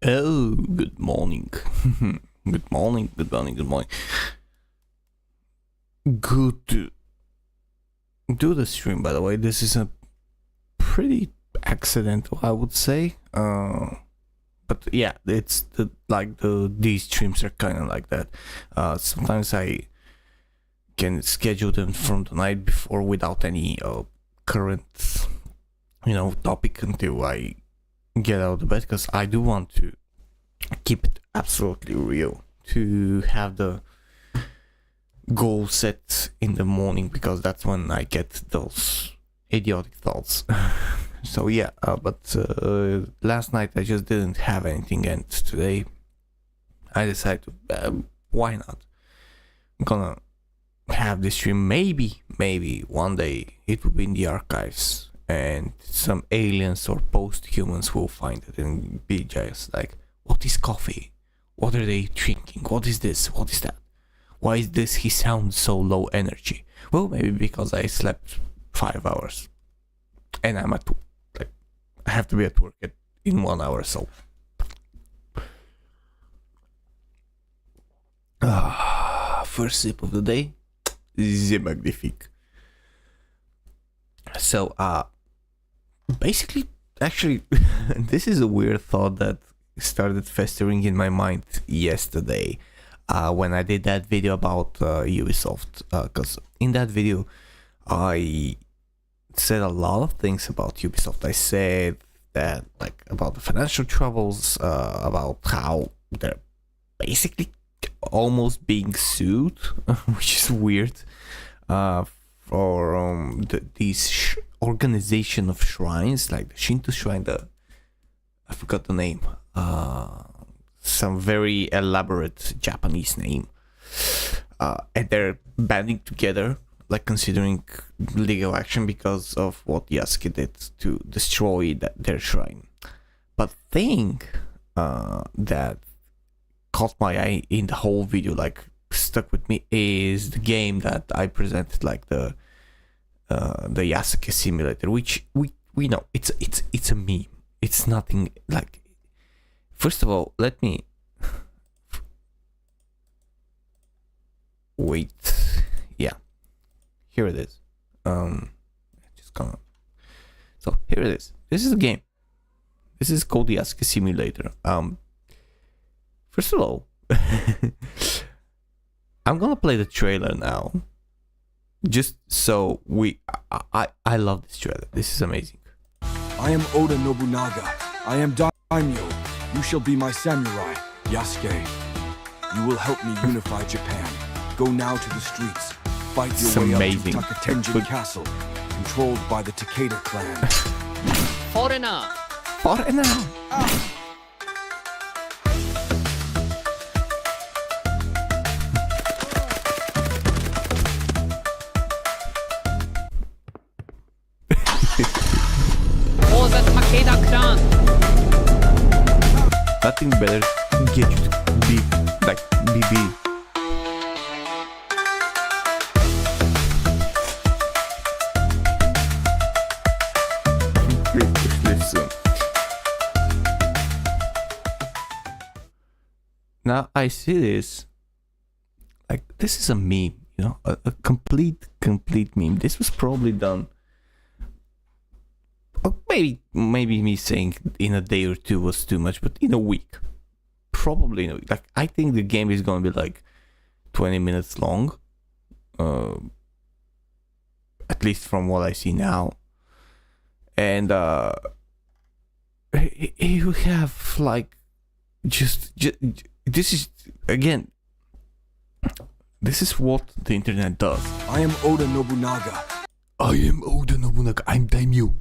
Oh, good morning. Good morning, good morning, good morning. Good to do the stream, by the way. This is a pretty accidental, I would say. But yeah, it's these streams are kind of like that. Sometimes I can schedule them from the night before without any current, topic until I get out of bed, because I do want to keep it absolutely real, to have the goal set in the morning, because that's when I get those idiotic thoughts. So yeah, but last night I just didn't have anything, and today I decided to, why not? I'm gonna have this stream. Maybe one day it will be in the archives and some aliens or post-humans will find it and be just like, what is coffee? What are they drinking? What is this? What is that? Why is this? He sounds so low energy. Well, maybe because I slept 5 hours and I'm I have to be at work in 1 hour, so. First sip of the day. C'est magnifique. So, basically, actually, this is a weird thought that started festering in my mind yesterday when I did that video about Ubisoft, because in that video I said a lot of things about Ubisoft. I said that, like, about the financial troubles, about how they're basically almost being sued, which is weird, for these organization of shrines, like the Shinto shrine, I forgot the name, some very elaborate Japanese name, and they're banding together, like, considering legal action because of what Yasuke did to destroy their shrine. But thing that caught my eye in the whole video, like, stuck with me, is the game that I presented, like the Yasuke simulator, which we know it's a meme. It's nothing like. First of all, let me wait. Yeah, here it is. Just gonna. So here it is. This is a game. This is called the Yasuke Simulator. First of all, I'm gonna play the trailer now. Just so I love this trailer. This is amazing. I am Oda Nobunaga. I am Daimyo. You shall be my samurai, Yasuke. You will help me unify Japan. Go now to the streets. Fight your way amazing. up to Takatenjin Castle, controlled by the Takeda clan. Foreigner! For the Takeda clan! Nothing better get you to be like BB. Listen. Now I see this. Like, this is a meme, a complete meme. This was probably done. Maybe me saying in a day or two was too much, but in a week, probably in a week. Like, I think the game is gonna be like 20 minutes long, at least from what I see now, and you have like just this is again. This is what the internet does. I am Oda Nobunaga. I'm Daimyo.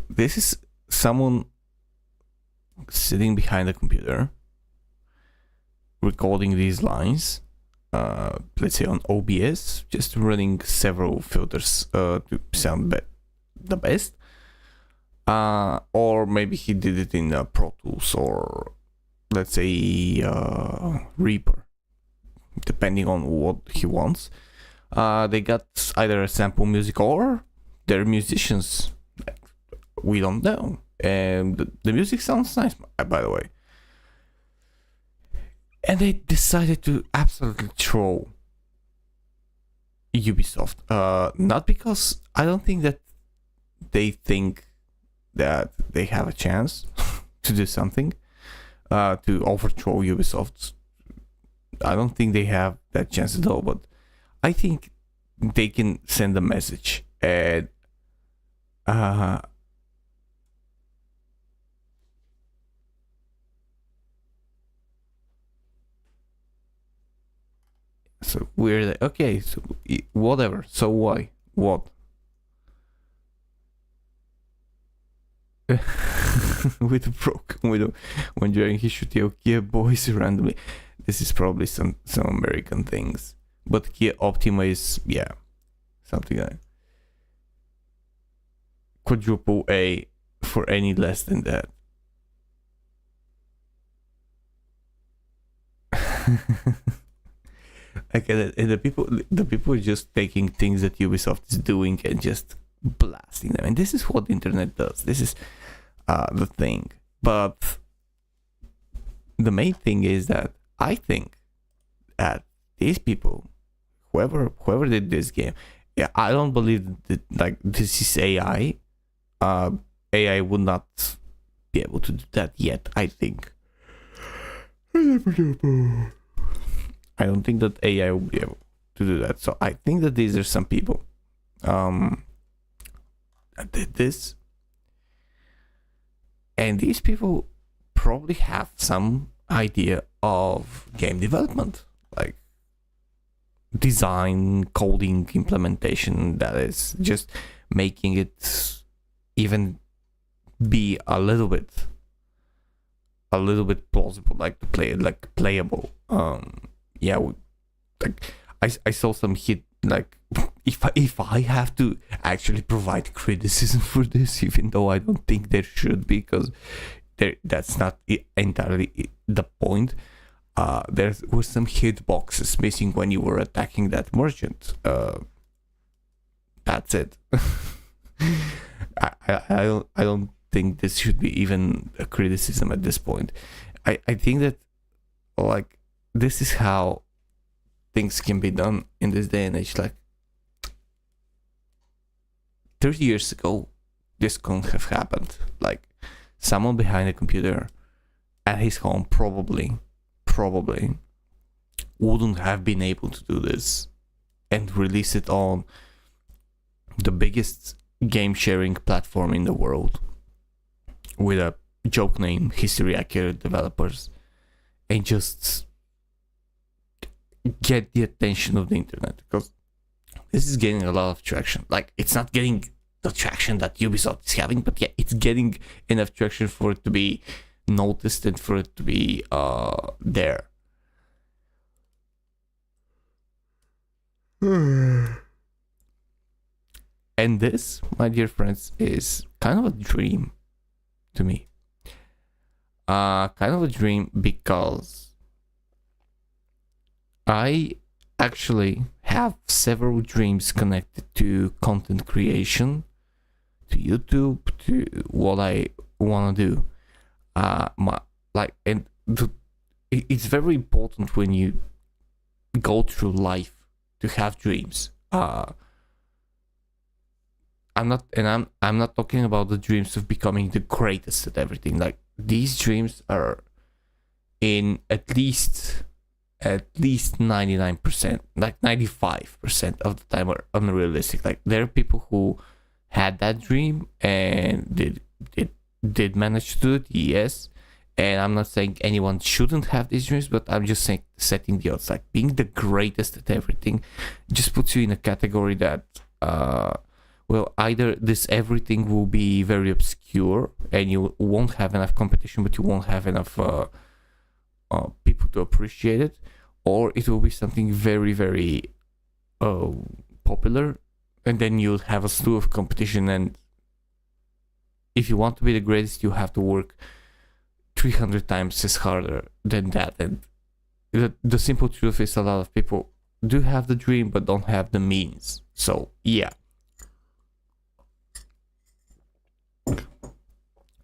This is someone sitting behind a computer, recording these lines, let's say on OBS, just running several filters to sound the best. Or maybe he did it in Pro Tools, or let's say Reaper, depending on what he wants. They got either a sample music or they're musicians. We don't know. and the music sounds nice, by the way. And they decided to absolutely throw Ubisoft. Not because I don't think that they think that they have a chance to do something, to overthrow Ubisoft. I don't think they have that chance at all, but I think they can send a message and so we're like, okay, so whatever. So why? What? with when during he shoot your Kia boys randomly. This is probably some American things, but Kia Optima is something like quadruple A for any less than that. I get it. And the people are just taking things that Ubisoft is doing and just blasting them. And this is what the internet does. This is the thing. But the main thing is that I think that these people, whoever did this game, I don't believe that like this is AI. AI would not be able to do that yet, I think. I don't think that AI will be able to do that. So I think that these are some people that did this. And these people probably have some idea of game development, like design, coding, implementation, that is just making it even be a little bit plausible, like to play, like playable. Like I saw some hit, like if I have to actually provide criticism for this, even though I don't think there should be, because that's not entirely the point. There was some hitboxes missing when you were attacking that merchant. That's it. I don't think this should be even a criticism at this point. I think that like this is how things can be done in this day and age. Like 30 years ago, this couldn't have happened. Like someone behind a computer at his home probably wouldn't have been able to do this and release it on the biggest game sharing platform in the world with a joke name, History Accurate Developers, and just get the attention of the internet, because this is getting a lot of traction. Like it's not getting the traction that Ubisoft is having, but yeah, it's getting enough traction for it to be noticed and for it to be there. And this, my dear friends, is kind of a dream to me. Kind of a dream because I actually have several dreams connected to content creation, to YouTube, to what I want to do. It's very important when you go through life to have dreams. I'm not talking about the dreams of becoming the greatest at everything. Like these dreams are in at least 99%, like 95% of the time are unrealistic. Like there are people who had that dream and did manage to do it, yes. And I'm not saying anyone shouldn't have these dreams, but I'm just saying setting the odds. Like being the greatest at everything just puts you in a category that either this everything will be very obscure and you won't have enough competition, but you won't have enough people to appreciate it, or it will be something very, very popular, and then you'll have a slew of competition. And if you want to be the greatest, you have to work 300 times as harder than that. And the simple truth is, a lot of people do have the dream but don't have the means. So yeah.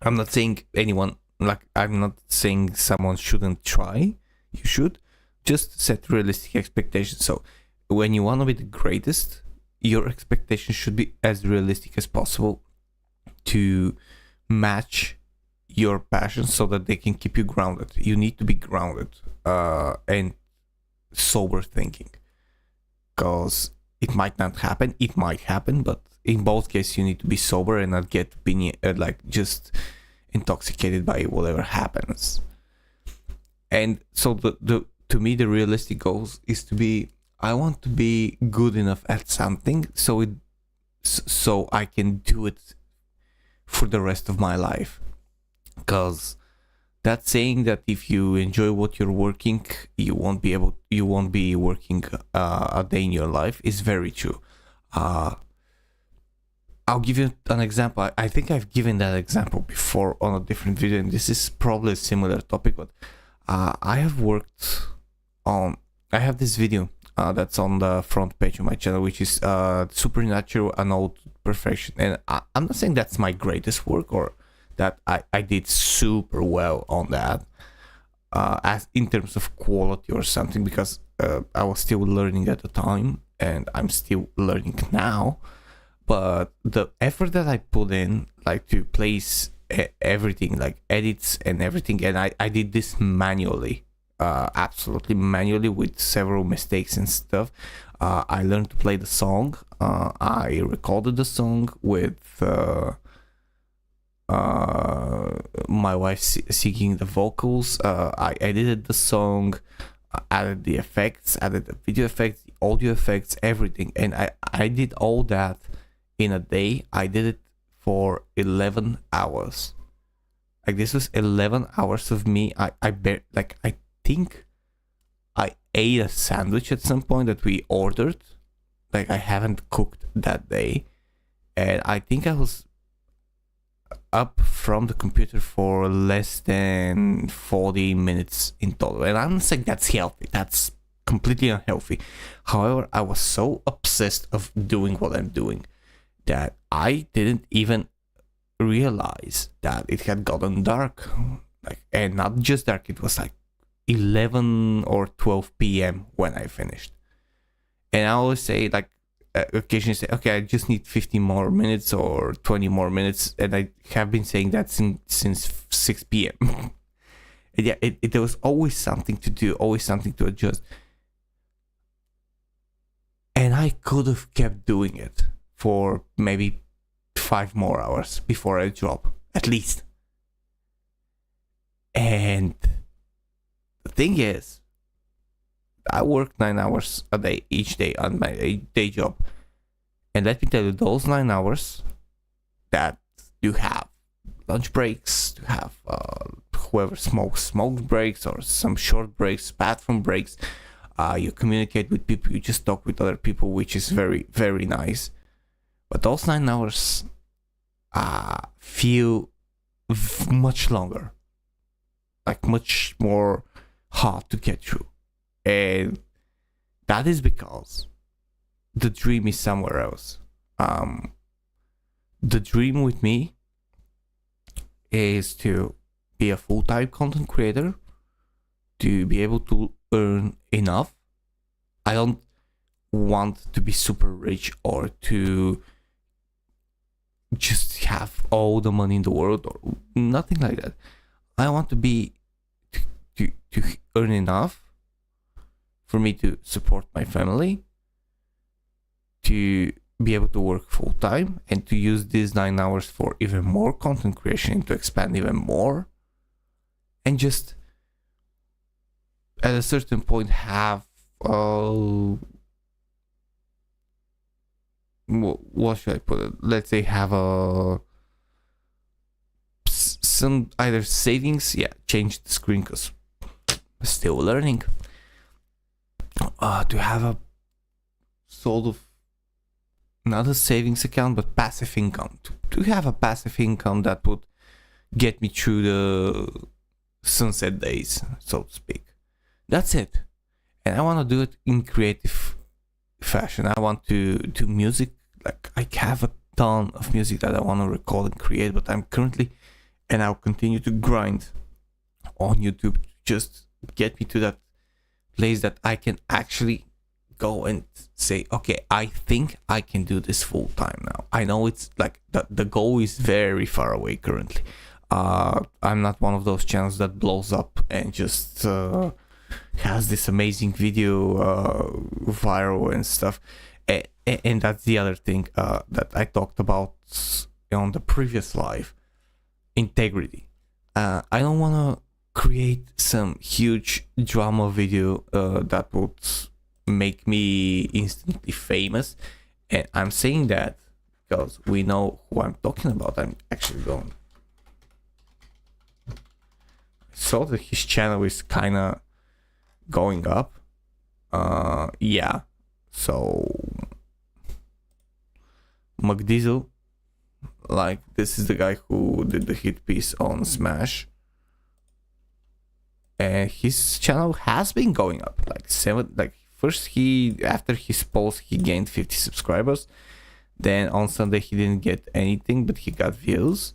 I'm not saying anyone, like, I'm not saying someone shouldn't try. You should just set realistic expectations. So when you want to be the greatest, your expectations should be as realistic as possible to match your passion so that they can keep you grounded. You need to be grounded and sober thinking, because it might not happen. It might happen, but in both cases, you need to be sober and not get like just intoxicated by whatever happens. And so the to me, the realistic goals is to be, I want to be good enough at something so I can do it for the rest of my life. Because that's saying that if you enjoy what you're working, you won't be working a day in your life is very true. I'll give you an example. I think I've given that example before on a different video, and this is probably a similar topic, but I have this video that's on the front page of my channel, which is Supernatural Unknown Perfection. And I'm not saying that's my greatest work or that I did super well on that as in terms of quality or something, because I was still learning at the time and I'm still learning now. But the effort that I put in, like to place everything, like edits and everything, and I did this manually, absolutely manually with several mistakes and stuff. I learned to play the song. I recorded the song with my wife singing the vocals. I edited the song, added the effects, added the video effects, the audio effects, everything, and I did all that in a day. I did it for 11 hours. Like, this was 11 hours of me. I think I ate a sandwich at some point that we ordered. Like, I haven't cooked that day, and I think I was up from the computer for less than 40 minutes in total. And I'm not saying that's healthy. That's completely unhealthy. However, I was so obsessed of doing what I'm doing that I didn't even realize that it had gotten dark. Like, and not just dark, it was like 11 or 12 p.m. when I finished. And I always say, like, occasionally say, okay, I just need 15 more minutes or 20 more minutes, and I have been saying that since 6 p.m. And yeah, there was always something to do, always something to adjust, and I could have kept doing it for maybe 5 more hours before I drop, at least. And the thing is, I work 9 hours a day, each day on my day job. And let me tell you, those 9 hours that you have lunch breaks, to have whoever smokes breaks, or some short breaks, bathroom breaks, you communicate with people, you just talk with other people, which is very, very nice. But those 9 hours feel much longer, like much more hard to get through. And that is because the dream is somewhere else. The dream with me is to be a full-time content creator, to be able to earn enough. I don't want to be super rich or to just have all the money in the world or nothing like that. I want to be to earn enough for me to support my family, to be able to work full time, and to use these 9 hours for even more content creation, to expand even more, and just at a certain point have what should I put it? Let's say have some either savings. Yeah, change the screen because I'm still learning. To have a sort of not a savings account but passive income, to have a passive income that would get me through the sunset days, so to speak. That's it. And I want to do it in creative fashion. I want to do music. Like, I have a ton of music that I want to record and create, but I'm currently and I'll continue to grind on YouTube to just get me to that place that I can actually go and say, okay, I think I can do this full time now. I know it's like the goal is very far away currently. I'm not one of those channels that blows up and just has this amazing video viral and stuff. And that's the other thing that I talked about on the previous live. Integrity. I don't want to create some huge drama video that would make me instantly famous, and I'm saying that because we know who I'm talking about. I'm actually going. I saw that his channel is kind of going up. Yeah, so McDiesel, like, this is the guy who did the hit piece on Smash, and his channel has been going up. First, after his post, he gained 50 subscribers. Then on Sunday, he didn't get anything, but he got views.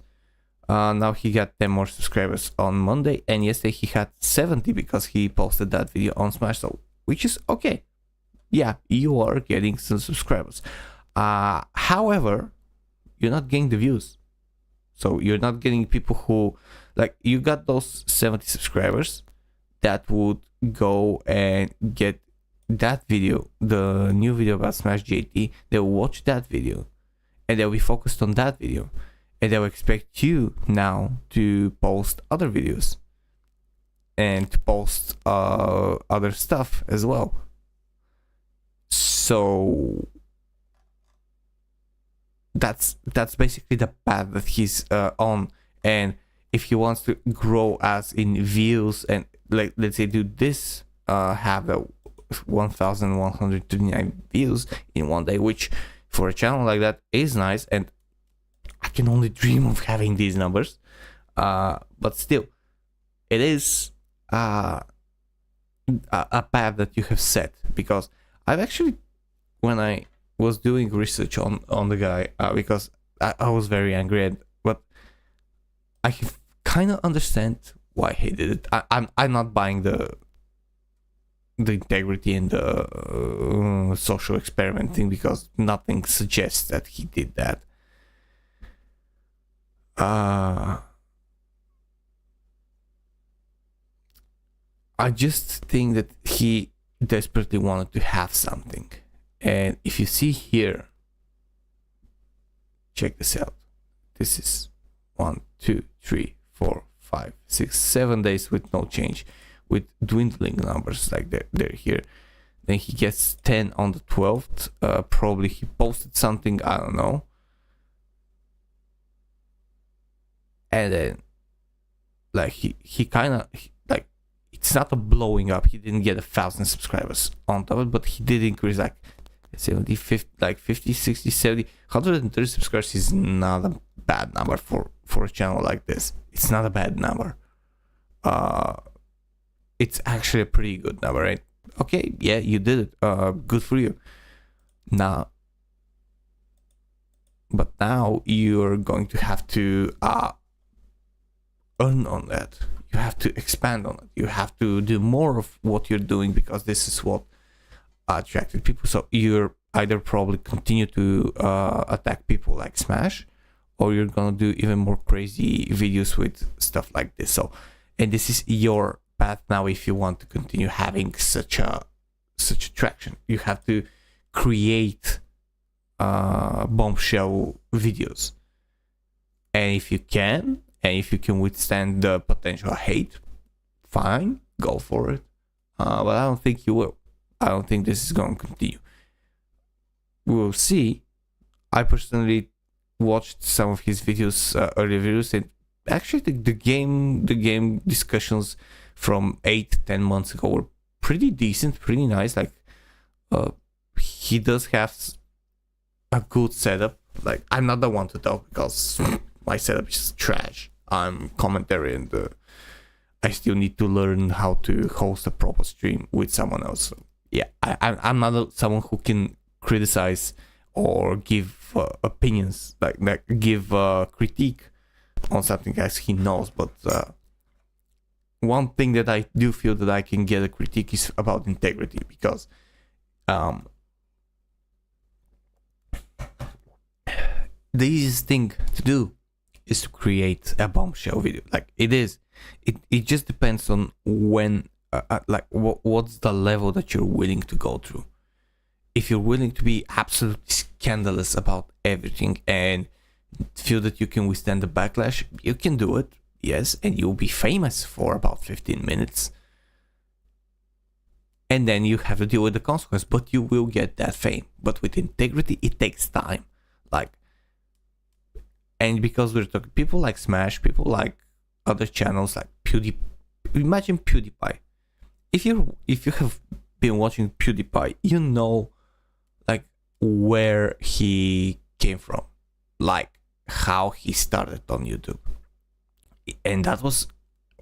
Now he got 10 more subscribers on Monday, and yesterday he had 70 because he posted that video on Smash, so which is okay. Yeah, you are getting some subscribers. However, you're not getting the views. So you're not getting people who, like, you got those 70 subscribers that would go and get that video, the new video about Smash GT. They'll watch that video and they'll be focused on that video, and they'll expect you now to post other videos and to post other stuff as well. So that's basically the path that he's on. And if he wants to grow as in views and, like, let's say do this, have a 1,139 views in one day, which for a channel like that is nice, and I can only dream of having these numbers, but still, it is a path that you have set. Because I've actually, when I was doing research on the guy, because I was very angry, but I kind of understand why he did it. I'm not buying the integrity and the social experiment thing, because nothing suggests that he did that. I just think that he desperately wanted to have something. And if you see here, check this out. This is 1, 2, 3, 4, 5, 6, 7 days with no change, with dwindling numbers, like they're here. Then he gets 10 on the 12th. Probably he posted something, I don't know. And then, like, he kind of, like, it's not a blowing up. He didn't get 1,000 subscribers on top of it, but he did increase, like, 70, 50, like 50, 60, 70, 130 subscribers is not a bad number for a channel like this. It's not a bad number. It's actually a pretty good number, right? Okay, yeah, you did it. Good for you. But now you're going to have to earn on that. You have to expand on it. You have to do more of what you're doing, because this is what attracted people. So you're either probably continue to attack people like Smash, or you're gonna do even more crazy videos with stuff like this. So, and this is your path now. If you want to continue having such traction, you have to create bombshell videos. And if you can withstand the potential hate, fine, go for it. But I don't think you will. I don't think this is going to continue. We'll see. I personally watched some of his videos, earlier videos, and actually the game discussions from 8-10 months ago were pretty decent, pretty nice. Like, he does have a good setup. Like, I'm not the one to talk because my setup is trash. I'm commentary, and I still need to learn how to host a proper stream with someone else. So, yeah, I'm not someone who can criticize or give opinions, like give critique on something as he knows, but one thing that I do feel that I can get a critique is about integrity, because the easiest thing to do is to create a bombshell video. Like it just depends on when what's the level that you're willing to go through. If you're willing to be absolutely scandalous about everything and feel that you can withstand the backlash, you can do it, yes, and you'll be famous for about 15 minutes. And then you have to deal with the consequence, but you will get that fame. But with integrity, it takes time. And because we're talking people like Smash, people like other channels like PewDiePie. Imagine PewDiePie. If you have been watching PewDiePie, you know where he came from, how he started on YouTube. And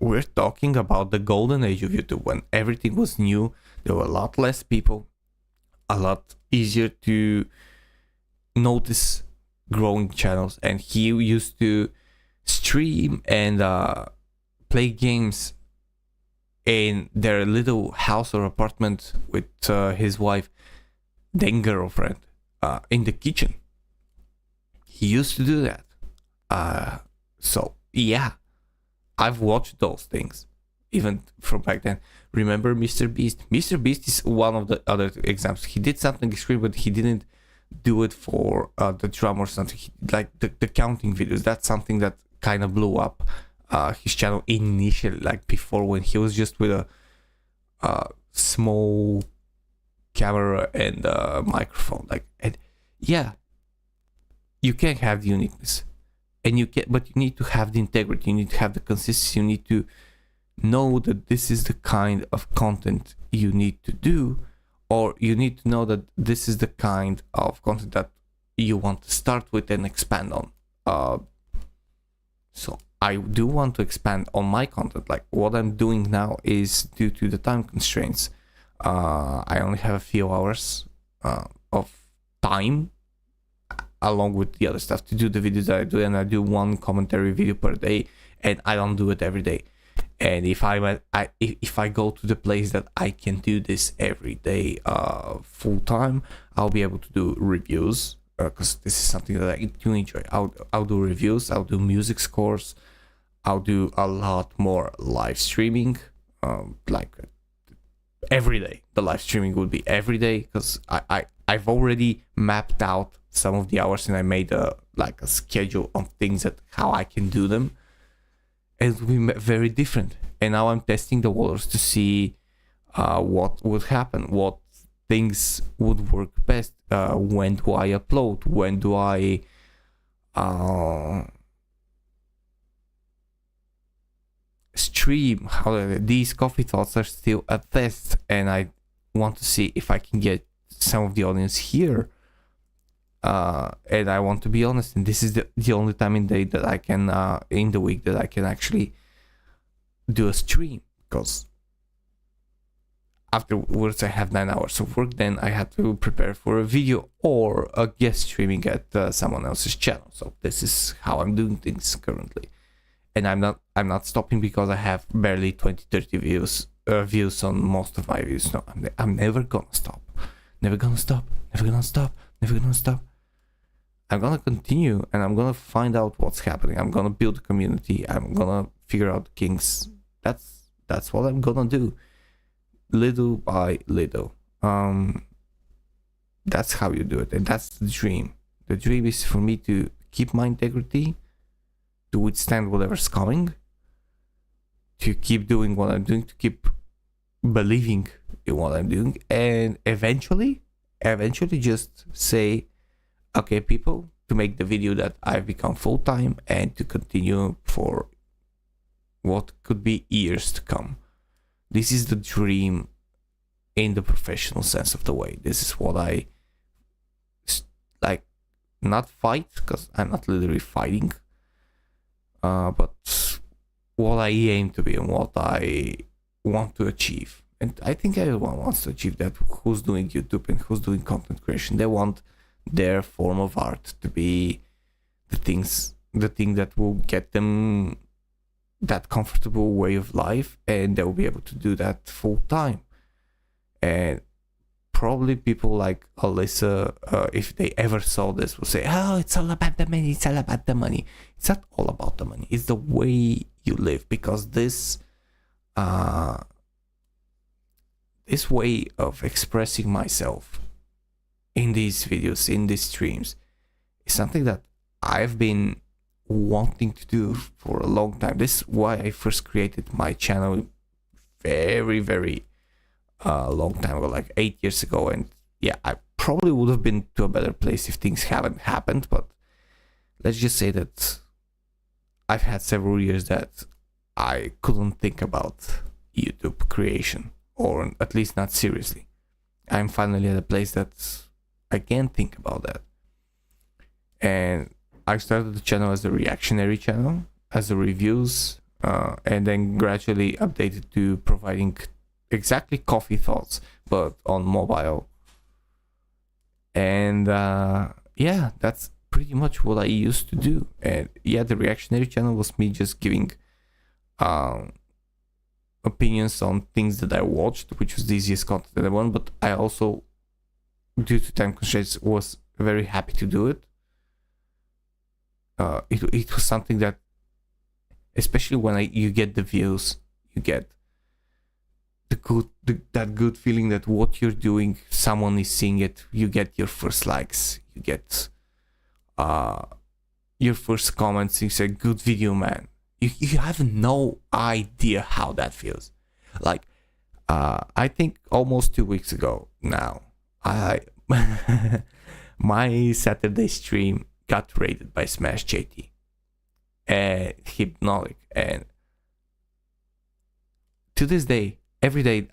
we're talking about the golden age of YouTube, when everything was new. There were a lot less people, a lot easier to notice growing channels, and he used to stream and play games in their little house or apartment with his wife, then girlfriend, in the kitchen. He used to do that. So yeah, I've watched those things even from back then. Remember Mr. Beast? Mr. Beast is one of the other examples. He did something extreme, but he didn't do it for the drum or something. Like the counting videos, that's something that kind of blew up his channel initially, like before, when he was just with a small camera and a microphone. And yeah, you can have the uniqueness, but you need to have the integrity, you need to have the consistency, you need to know that this is the kind of content you need to do, or you need to know that this is the kind of content that you want to start with and expand on. So I do want to expand on my content. Like what I'm doing now is due to the time constraints. I only have a few hours of time, along with the other stuff, to do the videos that I do, and I do one commentary video per day, and I don't do it every day. And if I go to the place that I can do this every day full time, I'll be able to do reviews, because this is something that I do enjoy. I'll do reviews, I'll do music scores, I'll do a lot more live streaming, every day. The live streaming would be every day, because I've already mapped out some of the hours, and I made a schedule of things that how I can do them. It will be very different. And now I'm testing the waters to see what would happen, what things would work best. When do I upload? When do I stream? These coffee thoughts are still a test, and I want to see if I can get some of the audience here. And I want to be honest, and this is the only time in the day that I can, in the week, that I can actually do a stream, because afterwards I have 9 hours of work. Then I have to prepare for a video or a guest streaming at someone else's channel. So this is how I'm doing things currently, and I'm not stopping because I have barely 20-30 views on most of my videos. No, I'm never gonna stop. Never gonna stop. Never gonna stop. Never gonna stop. I'm gonna continue, and I'm gonna find out what's happening. I'm gonna build a community. I'm gonna figure out the kinks. That's what I'm gonna do, little by little. That's how you do it, and that's the dream. The dream is for me to keep my integrity, to withstand whatever's coming, to keep doing what I'm doing, to keep believing in what I'm doing, and eventually just say, okay, people, to make the video that I've become full-time, and to continue for what could be years to come. This is the dream in the professional sense of the way. This is what I not fight, because I'm not literally fighting, but what I aim to be and what I want to achieve. And I think everyone wants to achieve that, who's doing YouTube and who's doing content creation. They want their form of art to be the things the thing that will get them that comfortable way of life, and they'll be able to do that full time. And probably people like Alyssa, if they ever saw this, will say, "Oh, it's all about the money. It's all about the money." It's not all about the money. It's the way you live, because this way of expressing myself in these videos, in these streams, is something that I've been wanting to do for a long time. This is why I first created my channel very, very long time ago, like 8 years ago. And yeah, I probably would have been to a better place if things haven't happened, but let's just say that I've had several years that I couldn't think about YouTube creation, or at least not seriously. I'm finally at a place that I can think about that. And I started the channel as a reactionary channel, as a reviews, and then gradually updated to providing exactly coffee thoughts, but on mobile. And yeah, that's pretty much what I used to do. And yeah, the reactionary channel was me just giving opinions on things that I watched, which was the easiest content that I want. But I also, due to time constraints, was very happy to do it. It was something that, especially when you get the views, you get that good feeling that what you're doing, someone is seeing it. You get your first likes, you get your first comments. You say, "Good video, man." You have no idea how that feels. Like, I think almost 2 weeks ago now, my Saturday stream got rated by Smash JT and Hypnotic, and to this day, every day,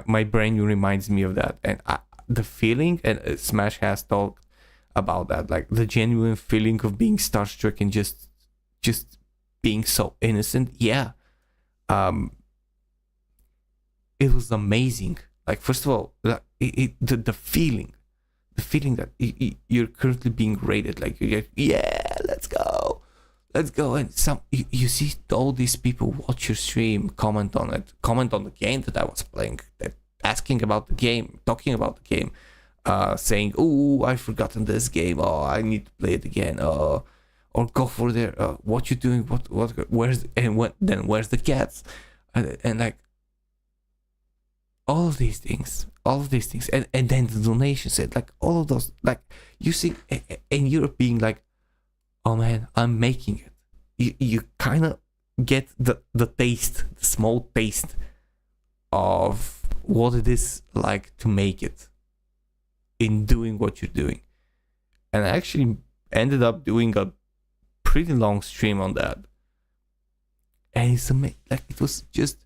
my brain reminds me of that, and the feeling, and Smash has talked about that, like the genuine feeling of being starstruck and just being so innocent. Yeah, it was amazing. Like, first of all, the feeling that you're currently being rated, like you get, yeah, let's go, and you see all these people watch your stream, comment on the game that I was playing, asking about the game, talking about the game, saying, "Oh, I've forgotten this game. Oh, I need to play it again. Or go for there. What you doing? Where's the cats?" And like all of these things, and then the donations, and like all of those, like you see, and you're being like, "Oh man, I'm making it." You kind of get the taste, the small taste of what it is like to make it in doing what you're doing. And I actually ended up doing a pretty long stream on that, and it's amazing. Like, it was just,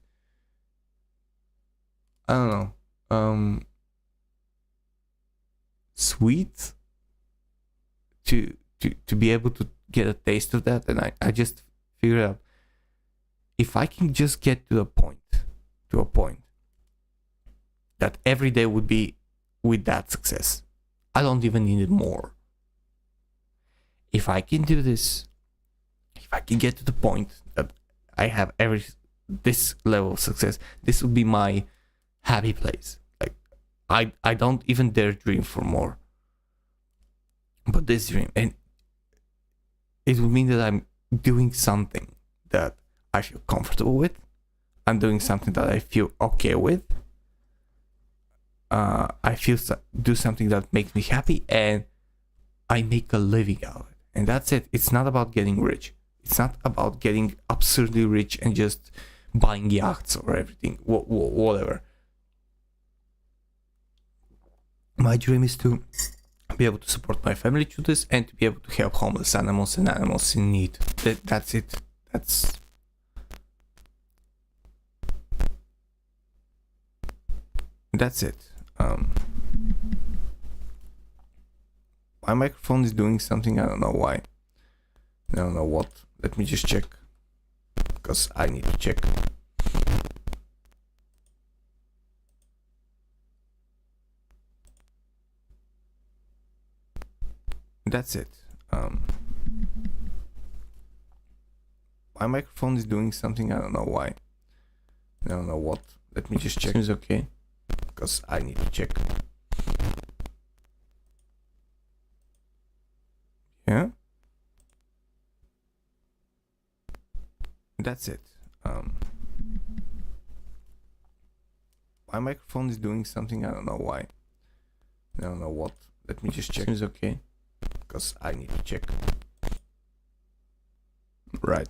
I don't know, sweet to be able to get a taste of that. And I just figured out, if I can just get to a point that every day would be with that success, I don't even need it more. If I can do this, if I can get to the point that I have this level of success, this would be my happy place. Like, I don't even dare dream for more. But this dream, and it would mean that I'm doing something that I feel comfortable with. I'm doing something that I feel okay with. I do something that makes me happy, and I make a living out of it. And that's it. It's not about getting rich. It's not about getting absurdly rich and just buying yachts or everything, whatever. My dream is to be able to support my family through this, and to be able to help homeless animals and animals in need. That's it. That's it. My microphone is doing something. I don't know why. I don't know what. Let me just check, because I need to check. that's it. My microphone is doing something, I don't know why. I don't know what. Let me just check. Seems okay, because I need to check. Yeah, that's it. My microphone is doing something, I don't know why. I don't know what. Let me just check. Seems okay, because I need to check. Right.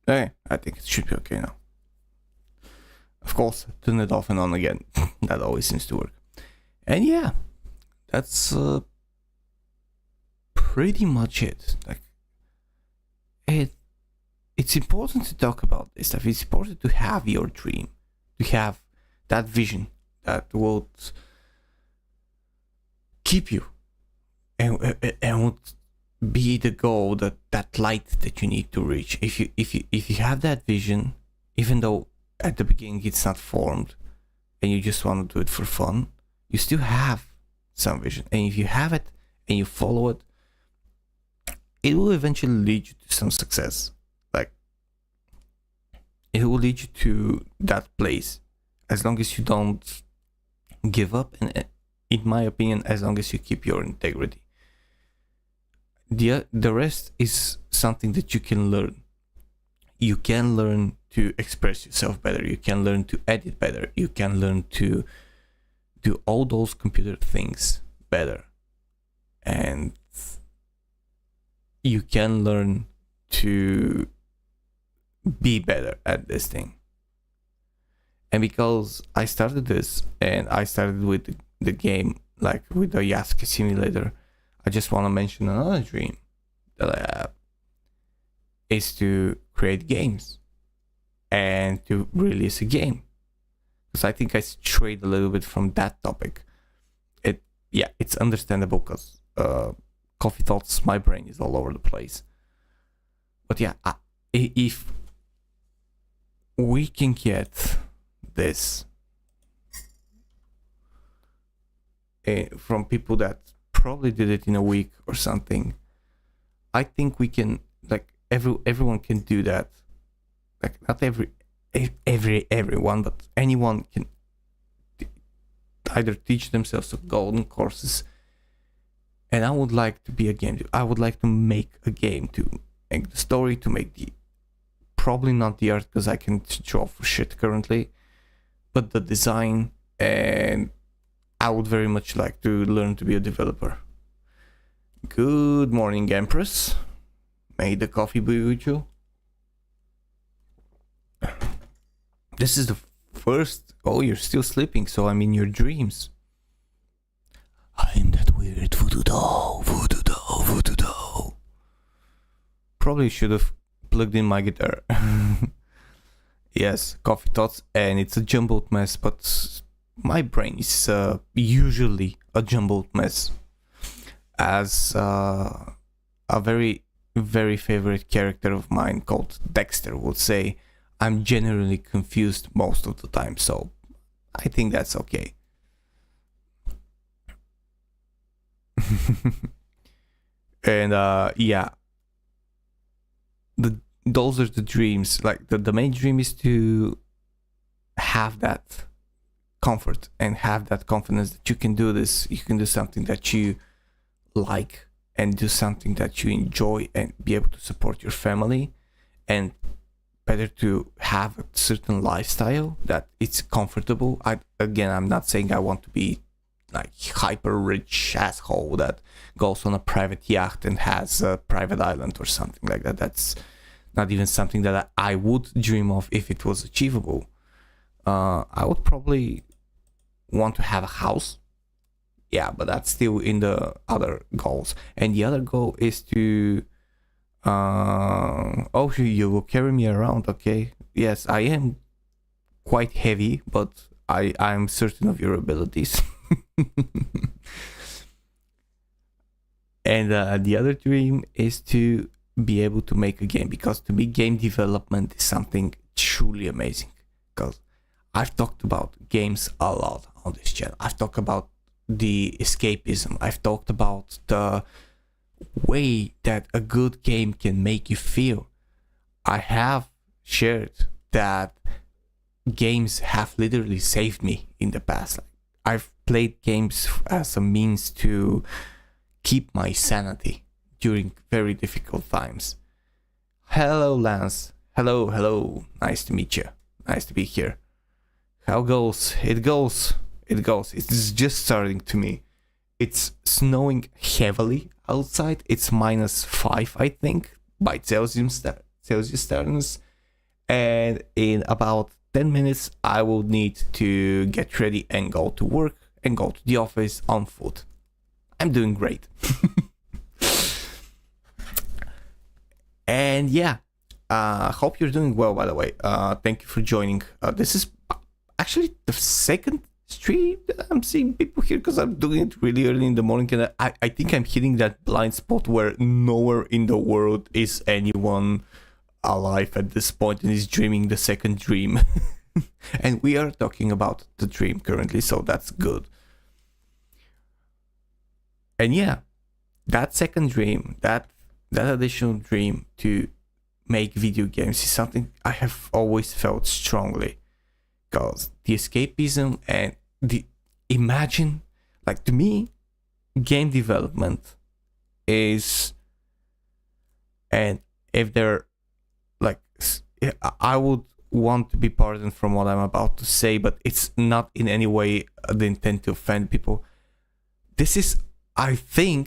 Okay, I think it should be okay now. Of course, turn it off and on again. That always seems to work. And yeah, that's pretty much it. Like, it's important to talk about this stuff. It's important to have your dream, to have that vision that would keep you and would be the goal, that light that you need to reach. If you have that vision, even though at the beginning it's not formed and you just want to do it for fun, you still have some vision. And if you have it and you follow it, it will eventually lead you to some success. Like, it will lead you to that place, as long as you don't give up, and in my opinion, as long as you keep your integrity. The rest is something that you can learn. You can learn to express yourself better. You can learn to edit better. You can learn to do all those computer things better. And you can learn to be better at this thing. And because I started this, and I started with the game, like with the Yasuke simulator, I just want to mention another dream that I have, is to create games and to release a game. Because I think I strayed a little bit from that topic. It's understandable, because coffee thoughts, my brain is all over the place. But yeah, if we can get this from people that probably did it in a week or something, I think we can, like, everyone can do that. Like, not everyone, but anyone can either teach themselves golden courses. And I would like to be a game. I would like to make a game, to make the story, to make the, probably not the art, because I can draw for shit currently, but the design. And I would very much like to learn to be a developer. Good morning, Empress. May the coffee be with you. This is the first... Oh, you're still sleeping, so I'm in your dreams. I'm that weird voodoo doll. Probably should have plugged in my guitar. Yes, coffee thoughts, and it's a jumbled mess, but my brain is usually a jumbled mess. As a very, very favorite character of mine called Dexter would say, I'm generally confused most of the time, so I think that's okay. And yeah, those are the dreams. Like, the main dream is to have that comfort and have that confidence that you can do this. You can do something that you like and do something that you enjoy, and be able to support your family, and better to have a certain lifestyle that it's comfortable. I'm not saying I want to be like hyper rich asshole that goes on a private yacht and has a private island or something like that. That's not even something that I would dream of if it was achievable. I would probably want to have a house. Yeah, but that's still in the other goals. And the other goal is to... oh, you will carry me around, okay? Yes, I am quite heavy, but I'm certain of your abilities. And the other dream is to be able to make a game, because to me, game development is something truly amazing. Because I've talked about games a lot on this channel. I've talked about the escapism. I've talked about the way that a good game can make you feel. I have shared that games have literally saved me in the past. I've played games as a means to keep my sanity during very difficult times. Hello, Lance. Hello. Nice to meet you. Nice to be here. How goes? It goes. It's just starting to me. It's snowing heavily outside. It's -5, I think, by Celsius standards. And in about 10 minutes, I will need to get ready and go to work and go to the office on foot. I'm doing great. And yeah, hope you're doing well, by the way. Thank you for joining. This is actually the second stream that I'm seeing people here, because I'm doing it really early in the morning, and I think I'm hitting that blind spot where nowhere in the world is anyone alive at this point and is dreaming the second dream. And we are talking about the dream currently, so that's good. And yeah, that second dream, that additional dream to make video games is something I have always felt strongly, because the escapism and the imagine, like, to me, game development is, and if they're like, I would want to be pardoned from what I'm about to say, but it's not in any way the intent to offend people. This is, I think,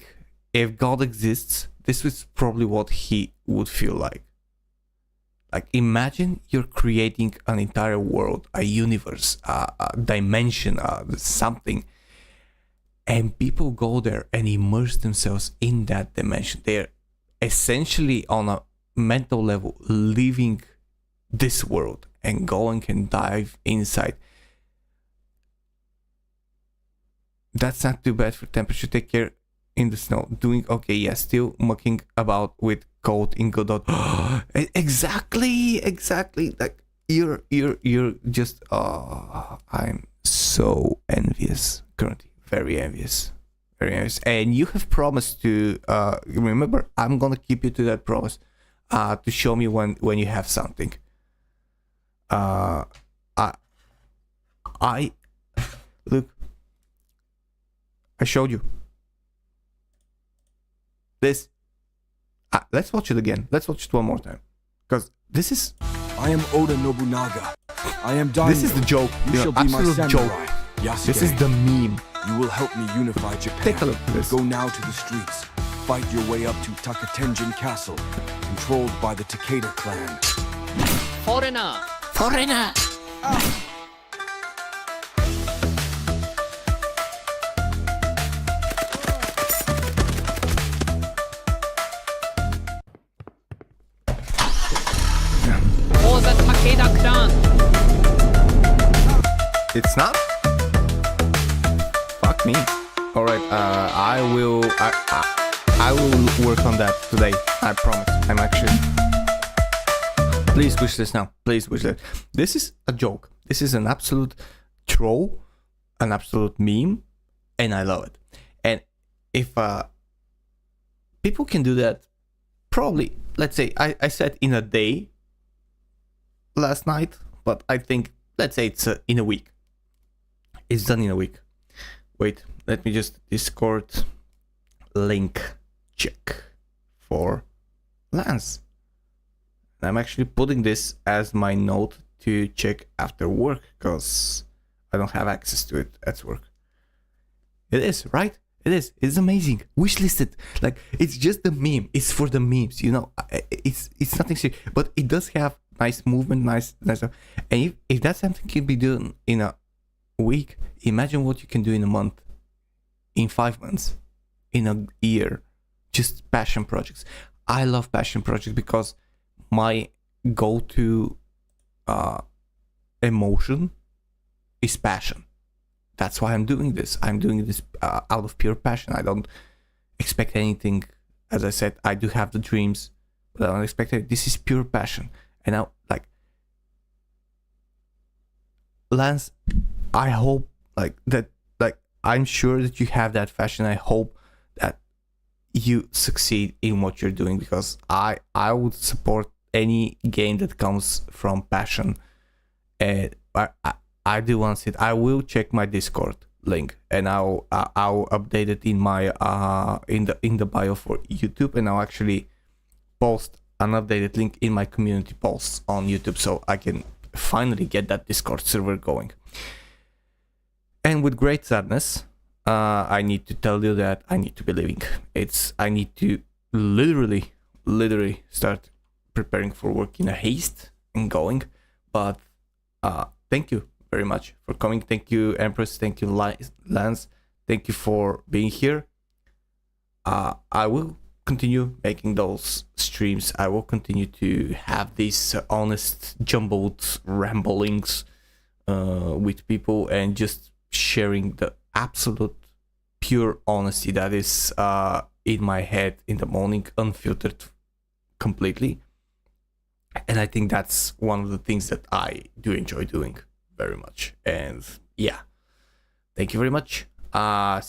if God exists, this is probably what he would feel like. Like, imagine you're creating an entire world, a universe, a dimension, something, and people go there and immerse themselves in that dimension. They're essentially, on a mental level, leaving this world and going and dive inside. That's not too bad for temperature. Take care in the snow. Doing okay, yeah, still mucking about with code in Godot. Exactly. Like, you're just, I'm so envious currently. Very envious. And you have promised to, remember, I'm gonna keep you to that promise, to show me when you have something. I look, I showed you this. Let's watch it again. Let's watch it one more time, because this is, I am Oda Nobunaga. I am Daimyo. this is the joke. You shall be my Absolute samurai. joke. Yasuke. This is the meme. You will help me unify Japan. Take a look at this. Go now to the streets. Fight your way up to Takatenjin Castle, controlled by the Takeda clan. Foreigner. For the Takeda clan. It's not? Fuck me. All right. I will work on that today. I promise. I'm actually. Please wish this now. Please wish that. This is a joke. This is an absolute troll, an absolute meme, and I love it. And if people can do that, probably, let's say, I said in a day last night, but I think, let's say it's in a week. It's done in a week. Wait, let me just Discord link check for Lance. I'm actually putting this as my note to check after work, because I don't have access to it at work. It is, right? It is. It's amazing. Wishlisted. Like, it's just the meme. It's for the memes, you know. It's nothing serious, but it does have nice movement, nice stuff. And if that's something can be done in a week, imagine what you can do in a month, in 5 months, in a year. Just passion projects. I love passion projects because my go-to emotion is passion. That's why I'm doing this. I'm doing this out of pure passion. I don't expect anything. As I said, I do have the dreams, but I don't expect it. This is pure passion. And now, like, Lance, I hope I'm sure that you have that passion. I hope that you succeed in what you're doing, because I would support any game that comes from passion. And I do want to say it. I will check my Discord link, and I'll update it in my in the bio for YouTube, and I'll actually post an updated link in my community posts on YouTube, so I can finally get that Discord server going. And with great sadness, I need to tell you that I need to be leaving. I need to literally start preparing for work in a haste and going. But thank you very much for coming. Thank you, Empress. Thank you, Lance. Thank you for being here. I will continue making those streams. I will continue to have these honest, jumbled ramblings with people, and just sharing the absolute pure honesty that is in my head in the morning, unfiltered completely. And I think that's one of the things that I do enjoy doing very much. And yeah, thank you very much.